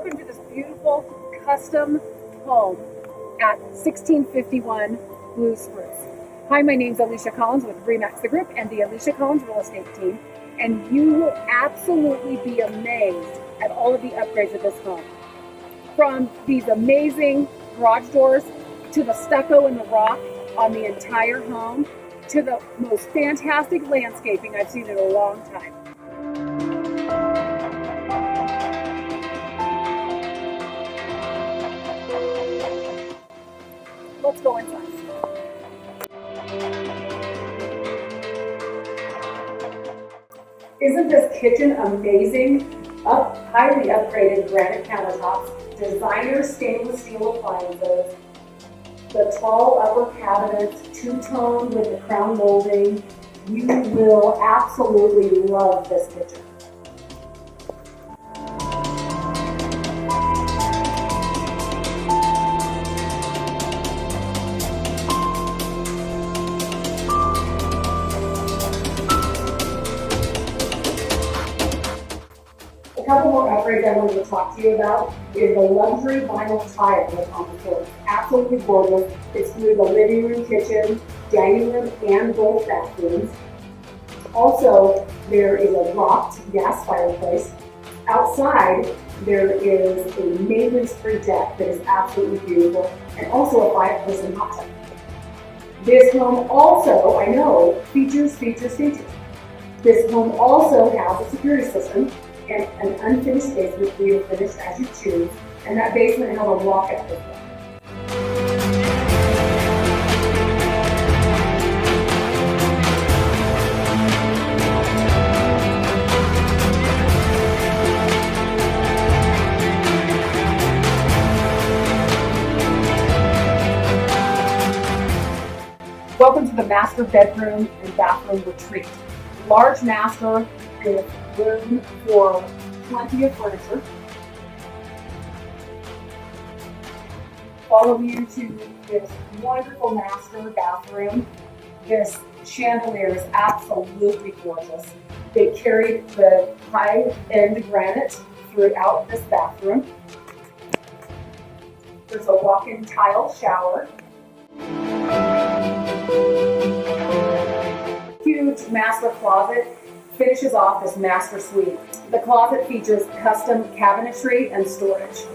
welcome to this beautiful custom home at 1651 Blue Spruce. Hi, my name's Alisha Collins with Remax the Group and the Alisha Collins Real Estate Team, and you will absolutely be amazed at all of the upgrades of this home. From these amazing garage doors, to the stucco and the rock on the entire home, to the most fantastic landscaping I've seen in a long time. Let's go inside. Isn't this kitchen amazing? Highly upgraded granite countertops, designer stainless steel appliances, the tall upper cabinets, two-tone with the crown molding. You will absolutely love this kitchen. A couple more upgrades I wanted to talk to you about is the luxury vinyl tile that's on the floor. It's absolutely gorgeous. It's through the living room, kitchen, dining room, and both bathrooms. Also, there is a wrought gas fireplace. Outside, there is a maintenance-free deck that is absolutely beautiful, and also a fireplace and hot tub. This home also, I know, features. This home also has a security system and an unfinished basement for you to finish as you choose, and that basement has a walkout as well. Welcome to the master bedroom and bathroom retreat. Large master with room for plenty of furniture. Follow me to this wonderful master bathroom. This chandelier is absolutely gorgeous. They carried the high-end granite throughout this bathroom. There's a walk-in tile shower. Huge master closet finishes off this master suite. The closet features custom cabinetry and storage.